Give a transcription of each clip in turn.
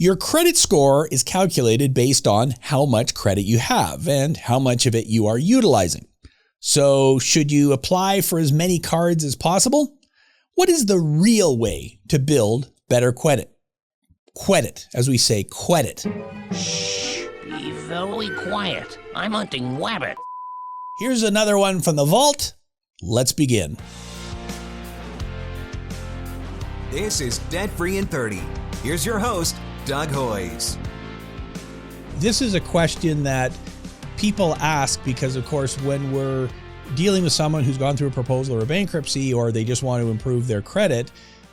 Your credit score is calculated based on how much credit you have and how much of it you are utilizing. So should you apply for as many cards as possible? What is the real way to build better credit? Credit, as we say, credit. Shh, be very quiet. I'm hunting rabbit. Here's another one from the vault. Let's begin. This is Debt Free in 30. Here's your host, Doug Hoyes. This is a question that people ask because, of course, when we're dealing with someone who's gone through a proposal or a bankruptcy, or they just want to improve their credit,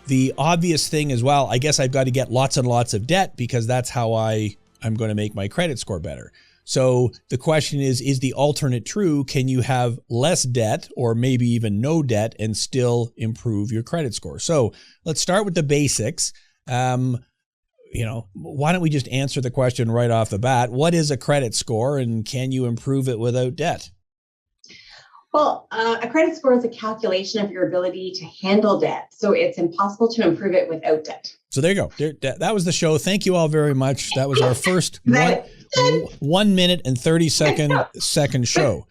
the obvious thing is, well, I guess I've got to get lots and lots of debt because that's how I'm going to make my credit score better. So the question is the alternate true? Can you have less debt or maybe even no debt and still improve your credit score? So let's start with the basics. Why don't we just answer the question right off the bat? What is a credit score and can you improve it without debt? Well, a credit score is a calculation of your ability to handle debt. So it's impossible to improve it without debt. So there you go. That was the show. Thank you all very much. That was our first 1 minute and 30 second show.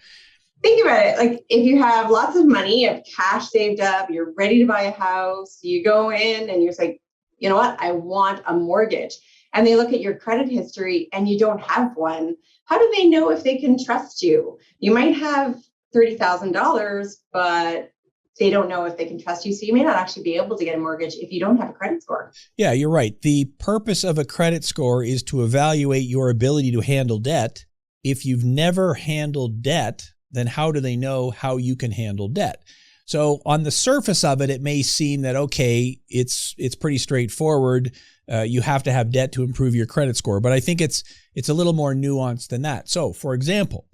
Think about it. Like if you have lots of money, you have cash saved up, you're ready to buy a house, you go in and you're like, you know what, I want a mortgage. And they look at your credit history and you don't have one. How do they know if they can trust you? You might have $30,000, but they don't know if they can trust you. So you may not actually be able to get a mortgage if you don't have a credit score. Yeah, you're right. The purpose of a credit score is to evaluate your ability to handle debt. If you've never handled debt, then how do they know how you can handle debt? So on the surface of it, it may seem that, okay, it's pretty straightforward. You have to have debt to improve your credit score. But I think it's a little more nuanced than that. So for example,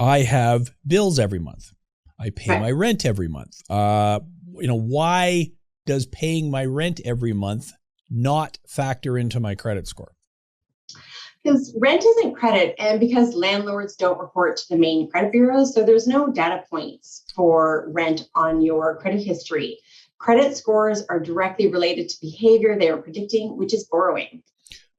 I have bills every month. I pay my rent every month. Why does paying my rent every month not factor into my credit score? Because rent isn't credit, and because landlords don't report to the main credit bureaus, so there's no data points for rent on your credit history. Credit scores are directly related to behavior they are predicting, which is borrowing.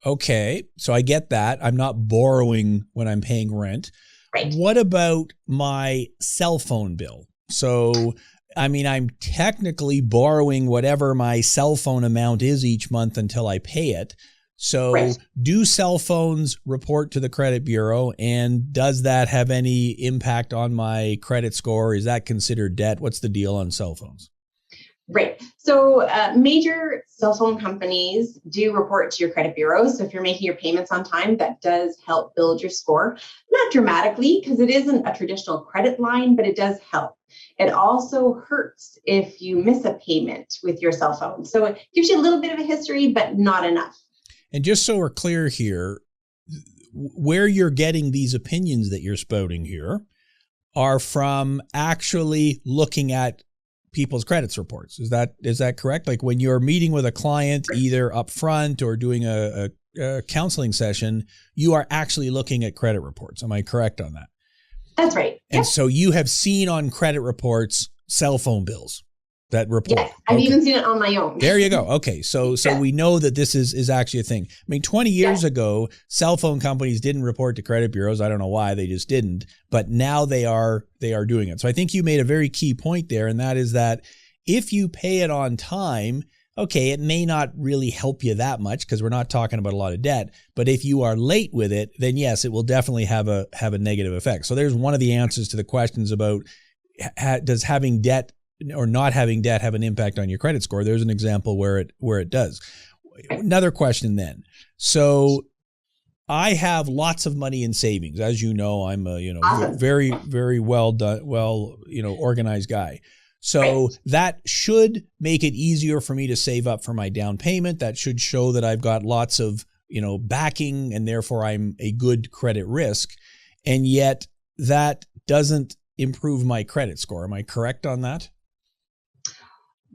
Okay, so I get that. I'm not borrowing when I'm paying rent. Right. What about my cell phone bill? So, I'm technically borrowing whatever my cell phone amount is each month until I pay it. So do cell phones report to the credit bureau, and does that have any impact on my credit score? Is that considered debt? What's the deal on cell phones? Right. So major cell phone companies do report to your credit bureau. So if you're making your payments on time, that does help build your score. Not dramatically, because it isn't a traditional credit line, but it does help. It also hurts if you miss a payment with your cell phone. So it gives you a little bit of a history, but not enough. And just so we're clear here, where you're getting these opinions that you're spouting here are from actually looking at people's credits reports. Is that correct? Like when you're meeting with a client, either up front or doing a counseling session, you are actually looking at credit reports. Am I correct on that? That's right. And so you have seen on credit reports cell phone bills that report. Yes, I've even seen it on my own. There you go. Okay, so we know that this is actually a thing. 20 years ago, cell phone companies didn't report to credit bureaus. I don't know why, they just didn't. But now they are doing it. So I think you made a very key point there, and that is that if you pay it on time, okay, it may not really help you that much because we're not talking about a lot of debt. But if you are late with it, then yes, it will definitely have a negative effect. So there's one of the answers to the questions about does having debt or not having debt have an impact on your credit score. There's an example where it does. Another question then. So I have lots of money in savings. As you know, I'm a very, very well done, organized guy. So that should make it easier for me to save up for my down payment. That should show that I've got lots of, backing, and therefore I'm a good credit risk. And yet that doesn't improve my credit score. Am I correct on that?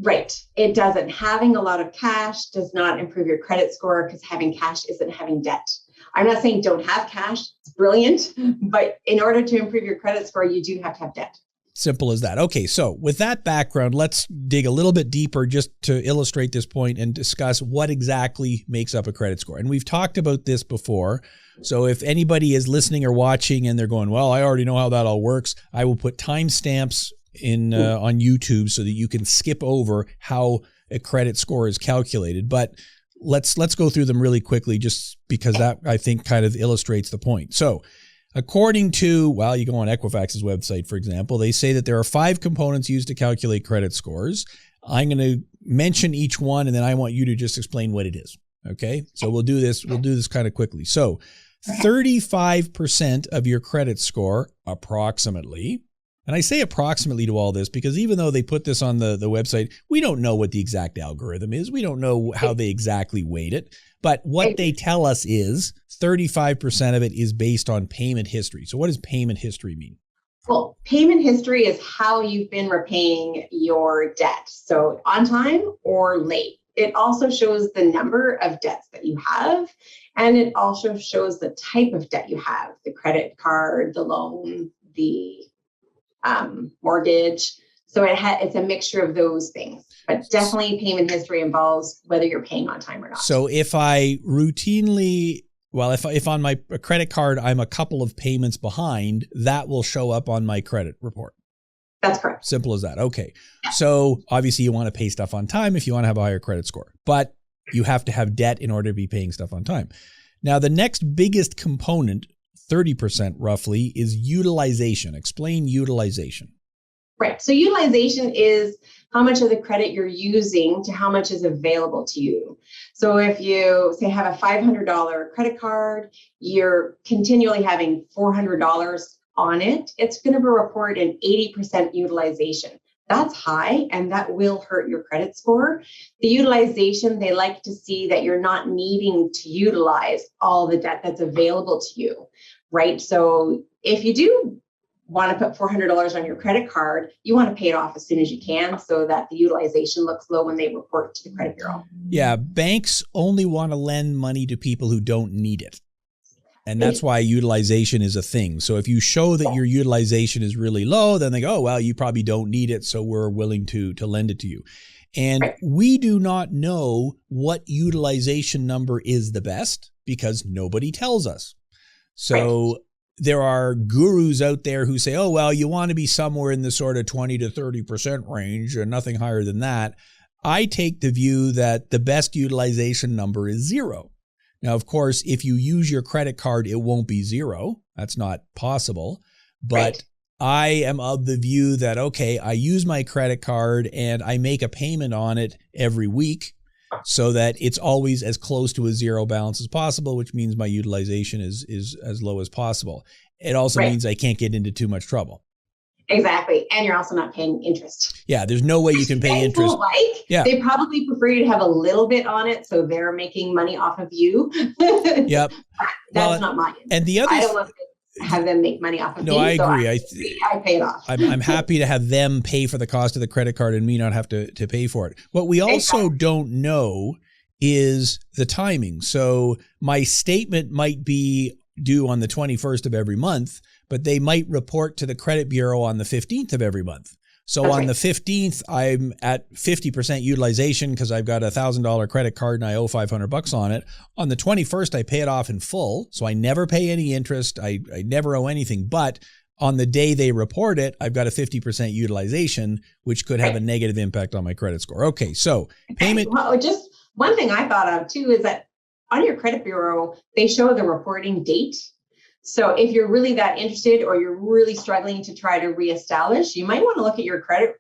Right. It doesn't. Having a lot of cash does not improve your credit score because having cash isn't having debt. I'm not saying don't have cash. It's brilliant. But in order to improve your credit score, you do have to have debt. Simple as that. Okay, so with that background, let's dig a little bit deeper just to illustrate this point and discuss what exactly makes up a credit score. And we've talked about this before. So if anybody is listening or watching and they're going, well, I already know how that all works, I will put timestamps in on YouTube so that you can skip over how a credit score is calculated. But let's go through them really quickly just because that, I think, kind of illustrates the point. So according to, well, you go on Equifax's website, for example, they say that there are 5 components used to calculate credit scores. I'm going to mention each one, and then I want you to just explain what it is. Okay? So we'll do this kind of quickly. So 35% of your credit score, approximately, and I say approximately to all this because even though they put this on the website, we don't know what the exact algorithm is. We don't know how they exactly weight it. But what they tell us is 35% of it is based on payment history. So what does payment history mean? Well, payment history is how you've been repaying your debt. So on time or late. It also shows the number of debts that you have, and it also shows the type of debt you have, the credit card, the loan, the mortgage. So it's a mixture of those things, but definitely payment history involves whether you're paying on time or not. So if I routinely, well, if on my credit card, I'm a couple of payments behind, that will show up on my credit report. That's correct. Simple as that. Okay. So obviously you want to pay stuff on time if you want to have a higher credit score, but you have to have debt in order to be paying stuff on time. Now, the next biggest component, 30% roughly, is utilization. Explain utilization. Right. So utilization is how much of the credit you're using to how much is available to you. So if you say have a $500 credit card, you're continually having $400 on it, it's going to report an 80% utilization. That's high, and that will hurt your credit score. The utilization, they like to see that you're not needing to utilize all the debt that's available to you, right? So if you do want to put $400 on your credit card, you want to pay it off as soon as you can so that the utilization looks low when they report to the credit bureau. Yeah, banks only want to lend money to people who don't need it. And that's why utilization is a thing. So if you show that your utilization is really low, then they go, oh, well, you probably don't need it, so we're willing to lend it to you. And we do not know what utilization number is the best because nobody tells us. So there are gurus out there who say, oh, well, you want to be somewhere in the sort of 20 to 30% range or nothing higher than that. I take the view that the best utilization number is 0. Now, of course, if you use your credit card, it won't be 0. That's not possible. But I am of the view that, okay, I use my credit card and I make a payment on it every week so that it's always as close to a 0 balance as possible, which means my utilization is as low as possible. It also means I can't get into too much trouble. Exactly. And you're also not paying interest. Yeah, there's no way you can pay interest. They probably prefer you to have a little bit on it so they're making money off of you. Yep. That's not mine. And the other, I don't want to have them make money off of me. No, I agree. I pay it off. I'm happy to have them pay for the cost of the credit card and me not have to pay for it. What we also don't know is the timing. So my statement might be due on the 21st of every month, but they might report to the credit bureau on the 15th of every month. So on the 15th, I'm at 50% utilization because I've got a $1,000 credit card and I owe $500 on it. On the 21st, I pay it off in full. So I never pay any interest. I never owe anything. But on the day they report it, I've got a 50% utilization, which could have a negative impact on my credit score. Okay, so payment. Well, just one thing I thought of too is that on your credit bureau, they show the reporting date. So if you're really that interested or you're really struggling to try to reestablish, you might want to look at your credit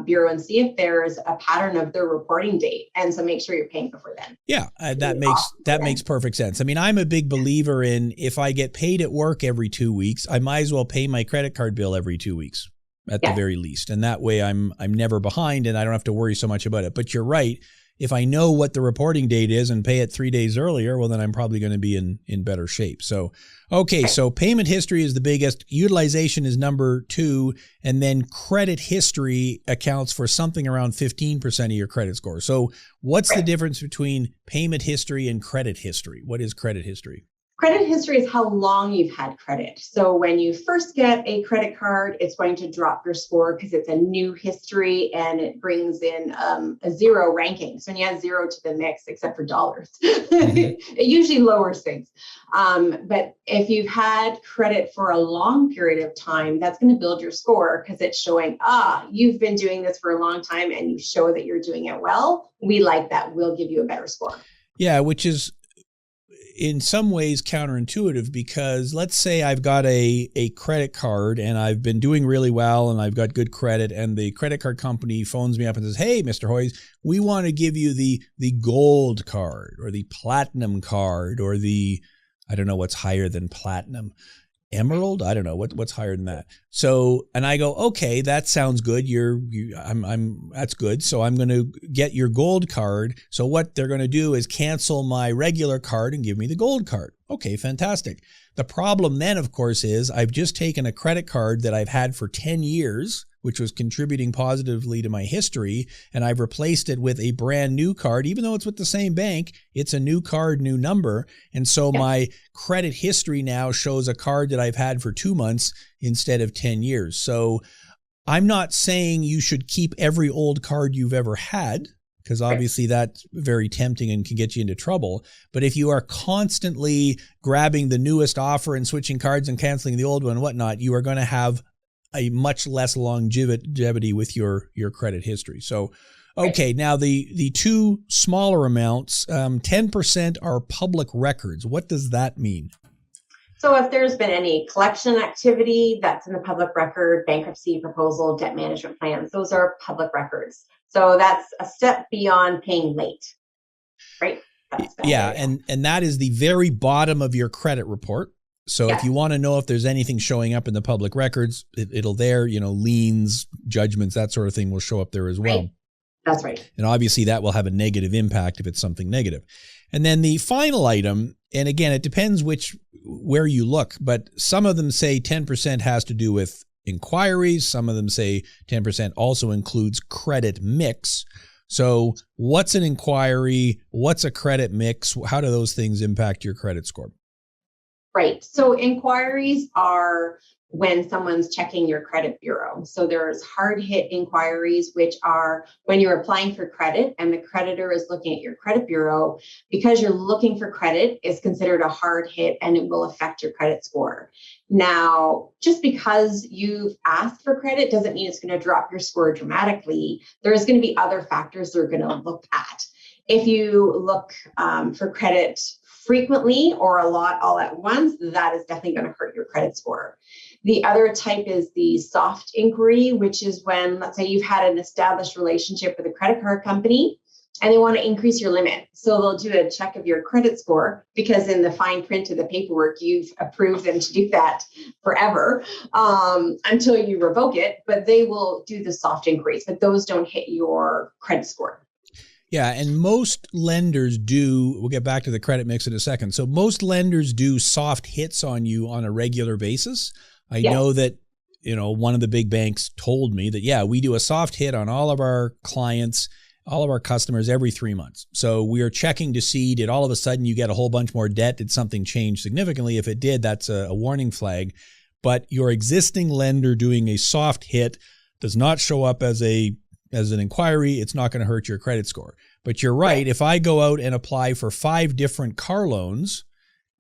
bureau and see if there's a pattern of their reporting date. And so make sure you're paying before then. Yeah, that makes perfect sense. I mean, I'm a big believer in if I get paid at work every 2 weeks, I might as well pay my credit card bill every 2 weeks at the very least. And that way I'm never behind and I don't have to worry so much about it. But you're right. If I know what the reporting date is and pay it 3 days earlier, well, then I'm probably going to be in better shape. So, okay, so payment history is the biggest. Utilization is number 2. And then credit history accounts for something around 15% of your credit score. So what's the difference between payment history and credit history? What is credit history? Credit history is how long you've had credit. So when you first get a credit card, it's going to drop your score because it's a new history and it brings in a zero ranking. So when you add zero to the mix, except for dollars, it usually lowers things. But if you've had credit for a long period of time, that's going to build your score because it's showing, you've been doing this for a long time and you show that you're doing it well. We like that. We'll give you a better score. Yeah, which is in some ways counterintuitive, because let's say I've got a credit card and I've been doing really well and I've got good credit, and the credit card company phones me up and says, hey, Mr. Hoyes, we want to give you the gold card or the platinum card or the, I don't know what's higher than platinum, emerald. I don't know what's higher than that. So, and I go, okay, that sounds good. That's good. So I'm going to get your gold card. So what they're going to do is cancel my regular card and give me the gold card. Okay, fantastic. The problem then, of course, is I've just taken a credit card that I've had for 10 years, which was contributing positively to my history, and I've replaced it with a brand new card. Even though it's with the same bank, it's a new card, new number. And so my credit history now shows a card that I've had for 2 months instead of 10 years. So I'm not saying you should keep every old card you've ever had, because obviously that's very tempting and can get you into trouble. But if you are constantly grabbing the newest offer and switching cards and canceling the old one and whatnot, you are going to have a much less longevity with your credit history. So, okay, now the two smaller amounts, 10% are public records. What does that mean? So if there's been any collection activity, that's in the public record, bankruptcy proposal, debt management plans, those are public records. So that's a step beyond paying late, right? Yeah, and that is the very bottom of your credit report. So if you want to know if there's anything showing up in the public records, it'll there, liens, judgments, that sort of thing will show up there as well. Right. That's right. And obviously that will have a negative impact if it's something negative. And then the final item, and again, it depends where you look, but some of them say 10% has to do with inquiries. Some of them say 10% also includes credit mix. So what's an inquiry? What's a credit mix? How do those things impact your credit score? Right. So inquiries are when someone's checking your credit bureau. So there's hard hit inquiries, which are when you're applying for credit and the creditor is looking at your credit bureau. Because you're looking for credit, is considered a hard hit and it will affect your credit score. Now, just because you've asked for credit doesn't mean it's going to drop your score dramatically. There's going to be other factors they're going to look at. If you look for credit frequently or a lot all at once, that is definitely going to hurt your credit score. The other type is the soft inquiry, which is when, let's say you've had an established relationship with a credit card company and they want to increase your limit. So they'll do a check of your credit score because in the fine print of the paperwork, you've approved them to do that forever until you revoke it, but they will do the soft inquiries, but those don't hit your credit score. Yeah, and most lenders do, we'll get back to the credit mix in a second. So most lenders do soft hits on you on a regular basis. I know that, one of the big banks told me that, we do a soft hit on all of our clients, all of our customers every 3 months. So we are checking to see, did all of a sudden you get a whole bunch more debt? Did something change significantly? If it did, that's a warning flag. But your existing lender doing a soft hit does not show up as an inquiry. It's not going to hurt your credit score. But you're right. If I go out and apply for 5 different car loans,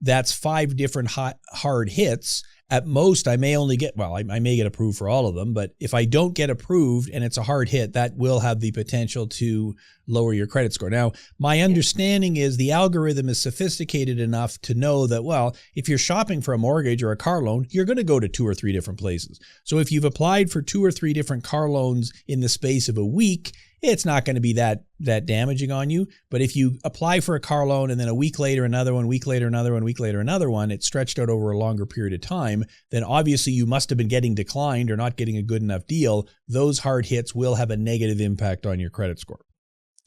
that's 5 different hard hits. At most, I may only get, I may get approved for all of them, but if I don't get approved and it's a hard hit, that will have the potential to lower your credit score. Now, my understanding is the algorithm is sophisticated enough to know that, if you're shopping for a mortgage or a car loan, you're going to go to 2 or 3 different places. So if you've applied for 2 or 3 different car loans in the space of a week, it's not going to be that damaging on you. But if you apply for a car loan and then a week later another one, week later another one, week later another one, it's stretched out over a longer period of time, then obviously you must have been getting declined or not getting a good enough deal. Those hard hits will have a negative impact on your credit score.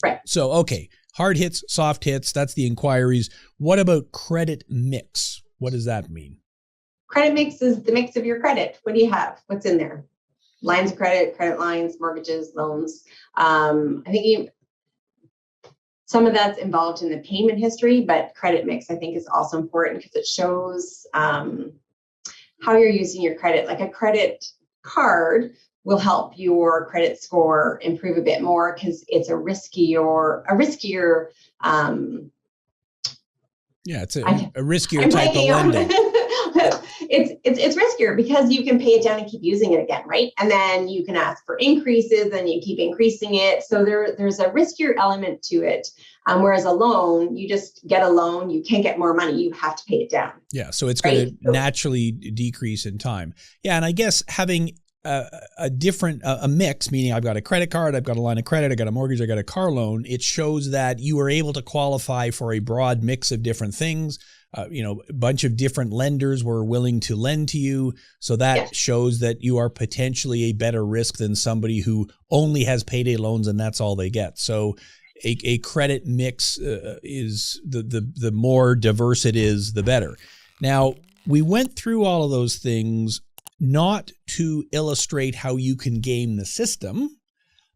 Right. So, okay, hard hits, soft hits, that's the inquiries. What about credit mix? What does that mean? Credit mix is the mix of your credit. What do you have? What's in there? Lines of credit, credit lines, mortgages, loans. Some of that's involved in the payment history, but credit mix, I think, is also important because it shows how you're using your credit. Like a credit card will help your credit score improve a bit more because it's a riskier it's a riskier type of lending. It's riskier because you can pay it down and keep using it again, right? And then you can ask for increases and you keep increasing it. So there's a riskier element to it. Whereas a loan, you just get a loan, you can't get more money, you have to pay it down. Yeah, so it's going to naturally decrease in time. Yeah, and I guess having a different mix, meaning I've got a credit card, I've got a line of credit, I got a mortgage, I got a car loan. It shows that you are able to qualify for a broad mix of different things. A bunch of different lenders were willing to lend to you. So that shows that you are potentially a better risk than somebody who only has payday loans and that's all they get. So a credit mix is the more diverse it is, the better. Now, we went through all of those things not to illustrate how you can game the system,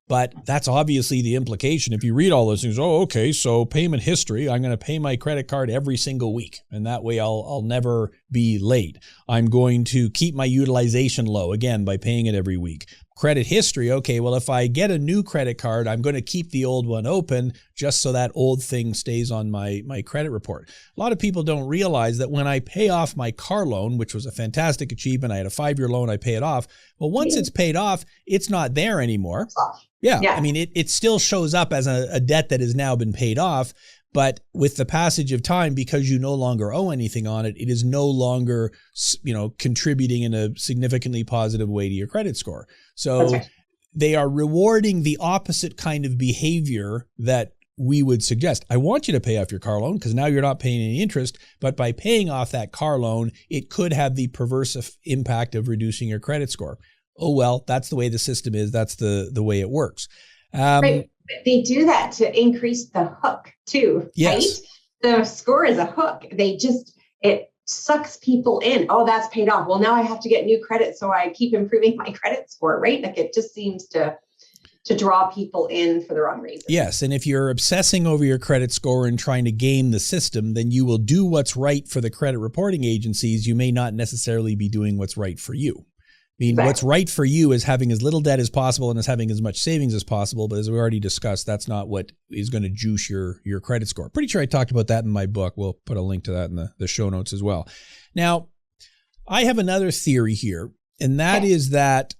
but that's obviously the implication. If you read all those things, okay, so payment history, I'm going to pay my credit card every single week, and that way I'll never be late. I'm going to keep my utilization low, again, by paying it every week. Credit history, okay, well, if I get a new credit card, I'm going to keep the old one open just so that old thing stays on my credit report. A lot of people don't realize that when I pay off my car loan, which was a fantastic achievement, I had a 5-year loan, I pay it off. Well, once it's paid off, it's not there anymore. Yeah. I mean, it still shows up as a debt that has now been paid off. But with the passage of time, because you no longer owe anything on it, it is no longer, contributing in a significantly positive way to your credit score. So they are rewarding the opposite kind of behavior that we would suggest. I want you to pay off your car loan because now you're not paying any interest. But by paying off that car loan, it could have the perverse impact of reducing your credit score. Oh, well, that's the way the system is. That's the way it works. Right. They do that to increase the hook too, right? The score is a hook. It sucks people in. Oh, that's paid off. Well, now I have to get new credit, so I keep improving my credit score, right? Like it just seems to draw people in for the wrong reason. Yes, and if you're obsessing over your credit score and trying to game the system, then you will do what's right for the credit reporting agencies. You may not necessarily be doing what's right for you. I mean, what's right for you is having as little debt as possible and is having as much savings as possible. But as we already discussed, that's not what is going to juice your credit score. Pretty sure I talked about that in my book. We'll put a link to that in the show notes as well. Now, I have another theory here, and that is that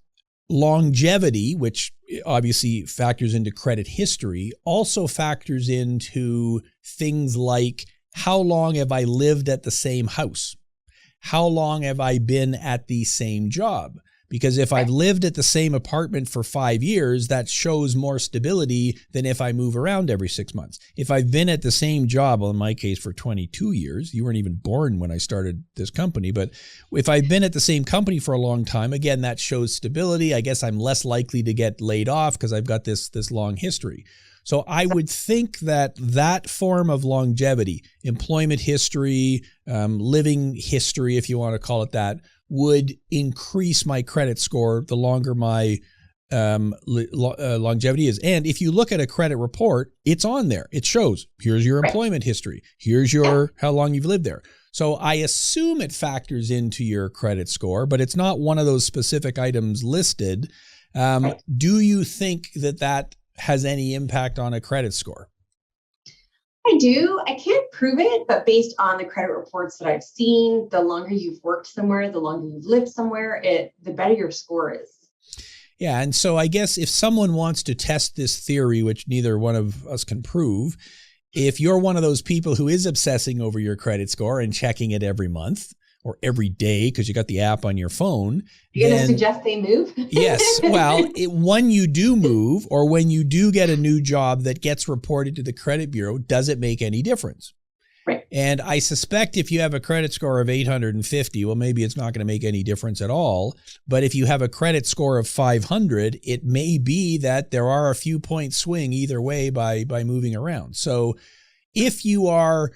longevity, which obviously factors into credit history, also factors into things like how long have I lived at the same house? How long have I been at the same job? Because if I've lived at the same apartment for 5 years, that shows more stability than if I move around every 6 months. If I've been at the same job, well, in my case, for 22 years, you weren't even born when I started this company, but if I've been at the same company for a long time, again, that shows stability. I guess I'm less likely to get laid off because I've got this long history. So I would think that form of longevity, employment history, living history, if you want to call it that, would increase my credit score the longer my longevity is. And if you look at a credit report, it's on there. It shows, here's your employment history. Here's how long you've lived there. So I assume it factors into your credit score, but it's not one of those specific items listed. Do you think that has any impact on a credit score? I do. I can't prove it, but based on the credit reports that I've seen, the longer you've worked somewhere, the longer you've lived somewhere, the better your score is. Yeah. And so I guess if someone wants to test this theory, which neither one of us can prove, if you're one of those people who is obsessing over your credit score and checking it every month or every day because you got the app on your phone. You're going to suggest they move? Yes. Well, when you do move or when you do get a new job that gets reported to the credit bureau, does it make any difference? Right. And I suspect if you have a credit score of 850, well, maybe it's not going to make any difference at all. But if you have a credit score of 500, it may be that there are a few point swing either way by moving around. So if you are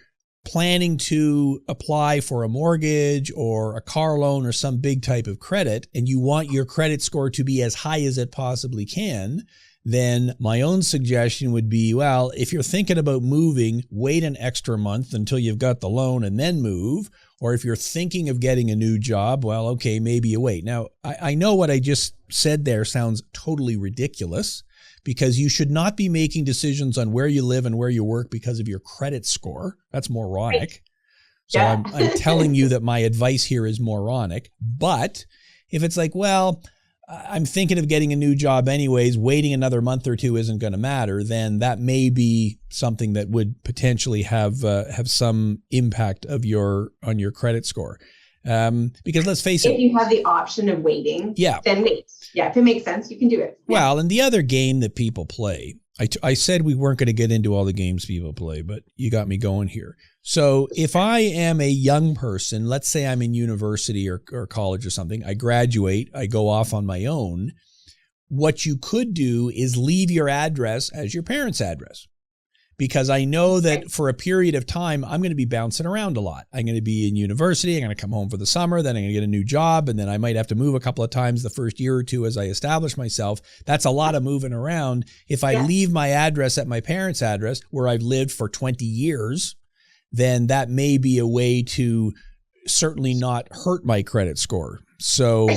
planning to apply for a mortgage or a car loan or some big type of credit, and you want your credit score to be as high as it possibly can, then my own suggestion would be, well, if you're thinking about moving, wait an extra month until you've got the loan and then move. Or if you're thinking of getting a new job, well, okay, maybe you wait. Now, I know what I just said there sounds totally ridiculous, because you should not be making decisions on where you live and where you work because of your credit score. That's moronic. Right. So yeah. I'm telling you that my advice here is moronic. But if it's like, well, I'm thinking of getting a new job anyways, waiting another month or two isn't going to matter, then that may be something that would potentially have some impact on your credit score. Because let's face it. If you have the option of waiting, then wait. Yeah, if it makes sense, you can do it. Yeah. Well, and the other game that people play, I said we weren't going to get into all the games people play, but you got me going here. So if I am a young person, let's say I'm in university or college or something, I graduate, I go off on my own, what you could do is leave your address as your parents' address. Because I know that for a period of time, I'm going to be bouncing around a lot. I'm going to be in university. I'm going to come home for the summer. Then I'm going to get a new job. And then I might have to move a couple of times the first year or two as I establish myself. That's a lot of moving around. If I leave my address at my parents' address, where I've lived for 20 years, then that may be a way to certainly not hurt my credit score. So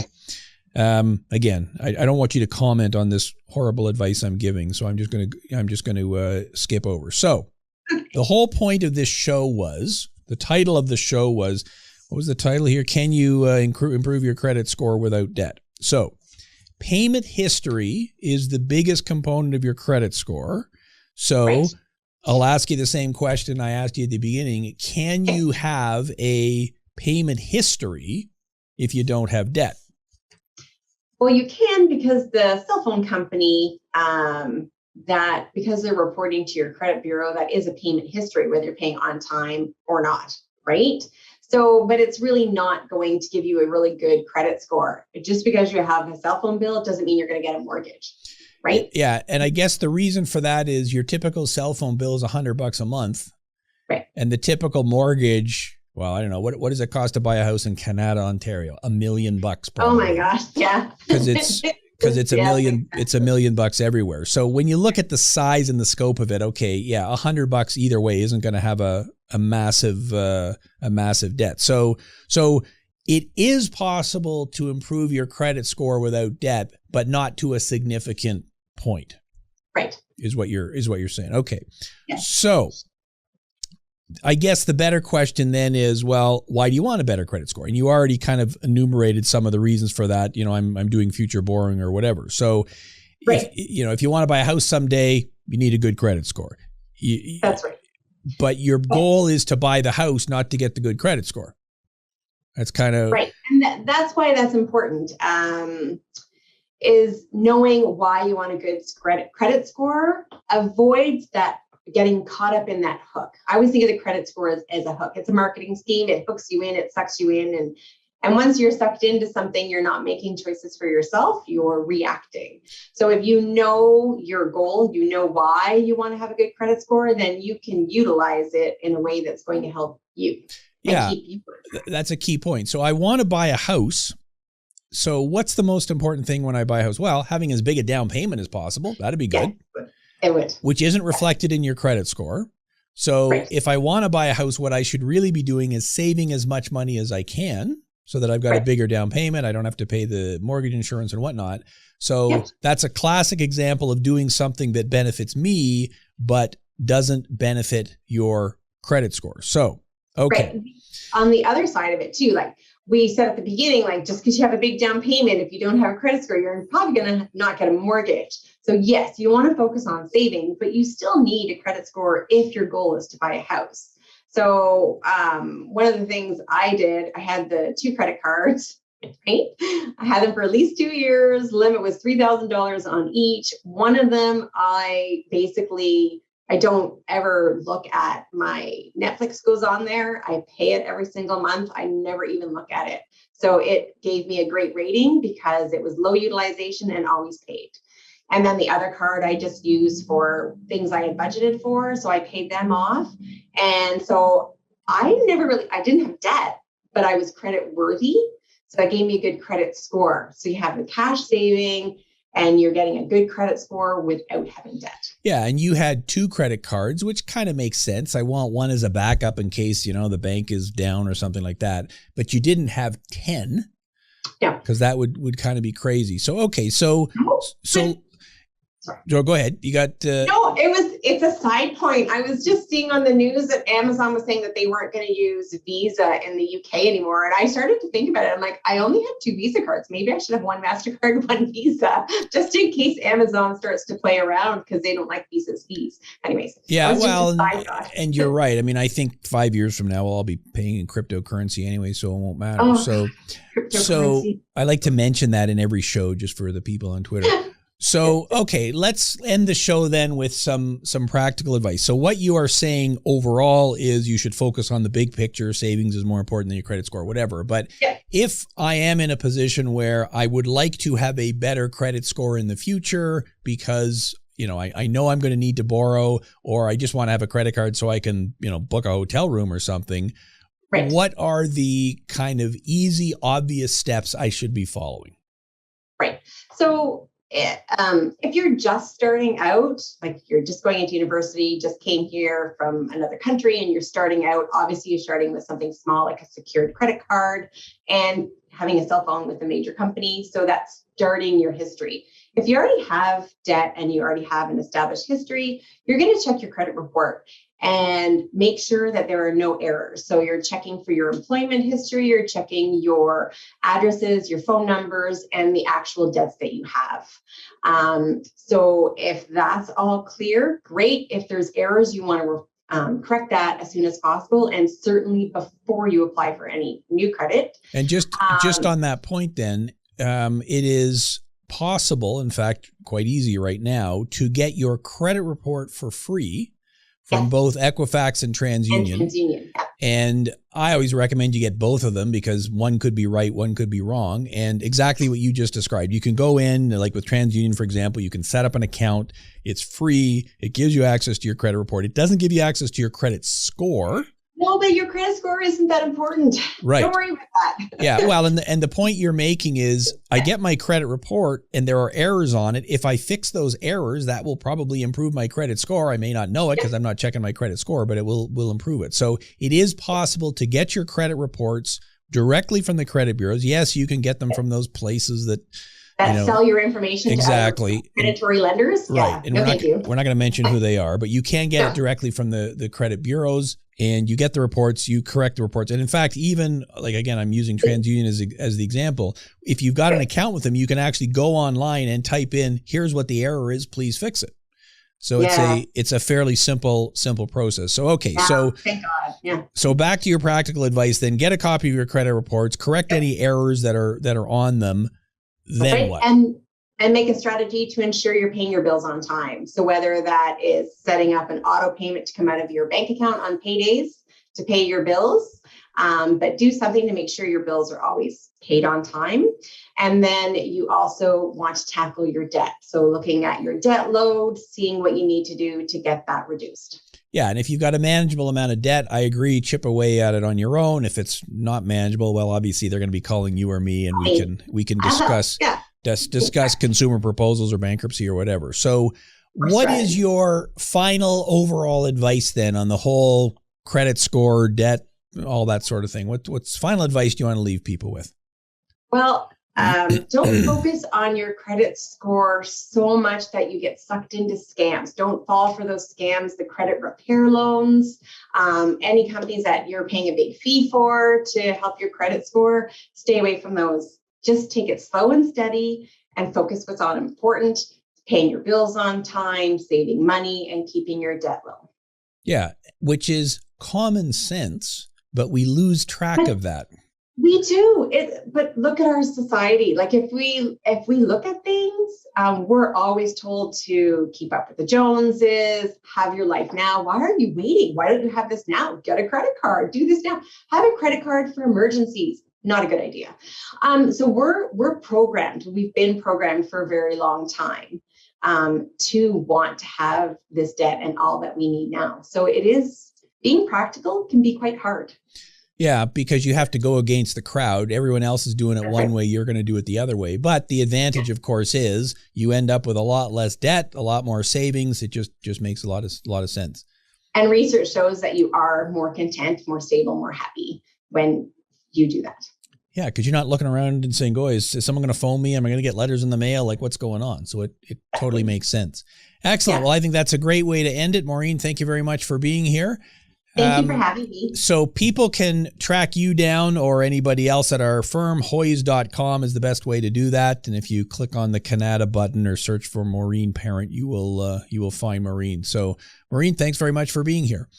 again, I don't want you to comment on this horrible advice I'm giving, so I'm just going to skip over. So the whole point of this show was, the title of the show was, what was the title here? Can you improve your credit score without debt? So payment history is the biggest component of your credit score. So I'll ask you the same question I asked you at the beginning. Can you have a payment history if you don't have debt? Well, you can, because the cell phone company, because they're reporting to your credit bureau, that is a payment history, whether you're paying on time or not, right? So, but it's really not going to give you a really good credit score. Just because you have a cell phone bill doesn't mean you're going to get a mortgage, right? Yeah, and I guess the reason for that is your typical cell phone bill is $100 a month, right? And the typical mortgage, well, I don't know. What does it cost to buy a house in Canada, Ontario? $1 million probably. Oh my gosh. Yeah. Because it's $1 million everywhere. So when you look at the size and the scope of it, okay, yeah, $100 either way isn't going to have a massive debt. So it is possible to improve your credit score without debt, but not to a significant point. Right. Is what you're saying. Okay. Yeah. So I guess the better question then is, well, why do you want a better credit score? And you already kind of enumerated some of the reasons for that. You know, I'm doing future borrowing or whatever. So, if you want to buy a house someday, you need a good credit score. That's right. But your goal is to buy the house, not to get the good credit score. That's kind of right. And that's why that's important. Is knowing why you want a good credit score avoids that getting caught up in that hook. I always think of the credit score as a hook. It's a marketing scheme. It hooks you in, it sucks you in. And once you're sucked into something, you're not making choices for yourself, you're reacting. So if you know your goal, you know why you want to have a good credit score, then you can utilize it in a way that's going to help you. Yeah, that's a key point. So I want to buy a house. So what's the most important thing when I buy a house? Well, having as big a down payment as possible. That'd be good. Yeah. It would. Which isn't reflected in your credit score. So if I want to buy a house, what I should really be doing is saving as much money as I can so that I've got a bigger down payment. I don't have to pay the mortgage insurance and whatnot. So that's a classic example of doing something that benefits me, but doesn't benefit your credit score. So, okay. Right. On the other side of it too, like we said at the beginning, like just because you have a big down payment, if you don't have a credit score, you're probably going to not get a mortgage. So yes, you want to focus on saving, but you still need a credit score if your goal is to buy a house. So one of the things I did, I had the 2 credit cards, right? I had them for at least 2 years. Limit was $3,000 on each. One of them, I don't ever look at my Netflix goes on there. I pay it every single month. I never even look at it. So it gave me a great rating because it was low utilization and always paid. And then the other card I just used for things I had budgeted for. So I paid them off. And so I didn't have debt, but I was credit worthy. So that gave me a good credit score. So you have the cash saving and you're getting a good credit score without having debt. Yeah, and you had 2 credit cards, which kind of makes sense. I want one as a backup in case, the bank is down or something like that. But you didn't have 10. Yeah. Because that would kind of be crazy. So, okay, so Sorry. Joe, go ahead. You got No, it's a side point. I was just seeing on the news that Amazon was saying that they weren't going to use Visa in the UK anymore. And I started to think about it. I'm like, I only have 2 Visa cards. Maybe I should have 1 MasterCard, 1 Visa, just in case Amazon starts to play around because they don't like Visa's fees. Anyways. Yeah, well, and you're right. I mean, I think 5 years from now, we'll all be paying in cryptocurrency anyway, so it won't matter. So I like to mention that in every show just for the people on Twitter. So, okay, let's end the show then with some practical advice. So what you are saying overall is you should focus on the big picture. Savings is more important than your credit score, whatever. But if I am in a position where I would like to have a better credit score in the future because, I know I'm going to need to borrow, or I just want to have a credit card so I can, book a hotel room or something. Right. What are the kind of easy, obvious steps I should be following? Right. So if you're just starting out, like you're just going into university, just came here from another country and you're starting out, obviously you're starting with something small like a secured credit card and having a cell phone with a major company. So that's starting your history. If you already have debt and you already have an established history, you're going to check your credit report and make sure that there are no errors. So you're checking for your employment history, you're checking your addresses, your phone numbers, and the actual debts that you have. So if that's all clear, great. If there's errors, you want to correct that as soon as possible, and certainly before you apply for any new credit. And just on that point then, it is possible, in fact, quite easy right now, to get your credit report for free from both Equifax and TransUnion. And I always recommend you get both of them because one could be right, one could be wrong. And exactly what you just described. You can go in, like with TransUnion, for example, you can set up an account. It's free. It gives you access to your credit report. It doesn't give you access to your credit score. No, but your credit score isn't that important. Right. Don't worry about that. Yeah. Well, and the point you're making is I get my credit report and there are errors on it. If I fix those errors, that will probably improve my credit score. I may not know it because I'm not checking my credit score, but it will improve it. So it is possible to get your credit reports directly from the credit bureaus. Yes, you can get them from those places that sell your information to predatory lenders. Right. Yeah. And we're not going to mention who they are, but you can get it directly from the credit bureaus. And you get the reports, you correct the reports. And in fact, even like, again, I'm using TransUnion as the example. If you've got an account with them, you can actually go online and type in, here's what the error is, please fix it. So it's a fairly simple process. So, okay. So thank God. Yeah. So back to your practical advice, then get a copy of your credit reports, correct any errors that are on them. Then what? And make a strategy to ensure you're paying your bills on time. So whether that is setting up an auto payment to come out of your bank account on paydays to pay your bills, but do something to make sure your bills are always paid on time. And then you also want to tackle your debt. So looking at your debt load, seeing what you need to do to get that reduced. Yeah, and if you've got a manageable amount of debt, I agree, chip away at it on your own. If it's not manageable, well, obviously they're going to be calling you or me, and we can discuss discuss consumer proposals or bankruptcy or whatever. So what is your final overall advice then on the whole credit score, debt, all that sort of thing? What's final advice do you want to leave people with? Well, don't focus on your credit score so much that you get sucked into scams. Don't fall for those scams, the credit repair loans, any companies that you're paying a big fee for to help your credit score. Stay away from those. Just take it slow and steady and focus what's on important, paying your bills on time, saving money, and keeping your debt low. Yeah, which is common sense, but we lose track of that. We do. But look at our society. Like if we look at things, we're always told to keep up with the Joneses, have your life now. Why are you waiting? Why don't you have this now? Get a credit card. Do this now. Have a credit card for emergencies. Not a good idea. So we're programmed. We've been programmed for a very long time to want to have this debt and all that we need now. So it is being practical can be quite hard. Yeah, because you have to go against the crowd. Everyone else is doing it one way. You're going to do it the other way. But the advantage, of course, is you end up with a lot less debt, a lot more savings. It just makes a lot of sense. And research shows that you are more content, more stable, more happy when you do that. Yeah, because you're not looking around and saying, "Oh, is someone going to phone me? Am I going to get letters in the mail? Like, what's going on?" So it totally makes sense. Excellent. Yeah. Well, I think that's a great way to end it. Maureen, thank you very much for being here. Thank you for having me. So people can track you down or anybody else at our firm. Hoyes.com is the best way to do that. And if you click on the Canada button or search for Maureen Parent, you will find Maureen. So Maureen, thanks very much for being here.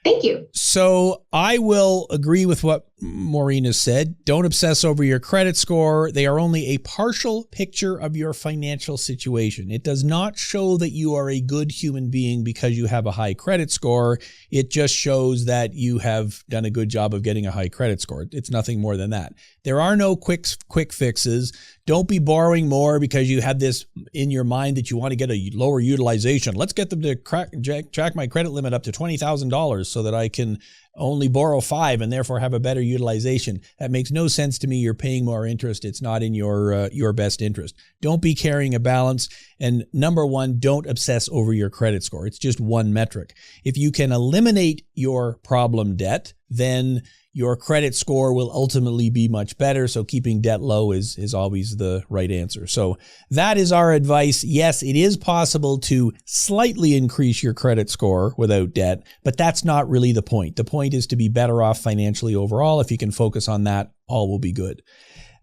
Thank you. So I will agree with what Maureen has said. Don't obsess over your credit score. They are only a partial picture of your financial situation. It does not show that you are a good human being because you have a high credit score. It just shows that you have done a good job of getting a high credit score. It's nothing more than that. There are no quick fixes. Don't be borrowing more because you have this in your mind that you want to get a lower utilization. Let's get them to track my credit limit up to $20,000 so that I can only borrow $5 and therefore have a better utilization. That makes no sense to me. You're paying more interest. It's not in your best interest. Don't be carrying a balance. And number one, don't obsess over your credit score. It's just one metric. If you can eliminate your problem debt, then your credit score will ultimately be much better. So keeping debt low is always the right answer. So that is our advice. Yes, it is possible to slightly increase your credit score without debt, but that's not really the point. The point is to be better off financially overall. If you can focus on that, all will be good.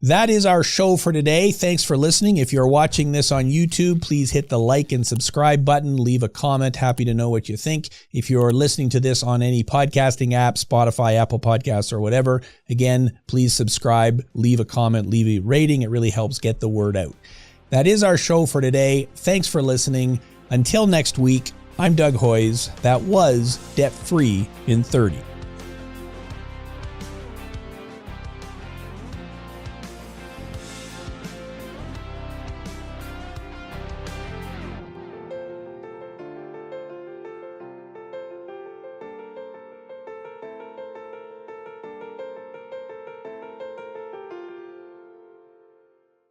That is our show for today. Thanks for listening. If you're watching this on YouTube, please hit the like and subscribe button. Leave a comment. Happy to know what you think. If you're listening to this on any podcasting app, Spotify, Apple Podcasts, or whatever, again, please subscribe, leave a comment, leave a rating. It really helps get the word out. That is our show for today. Thanks for listening. Until next week, I'm Doug Hoyes. That was Debt Free in 30.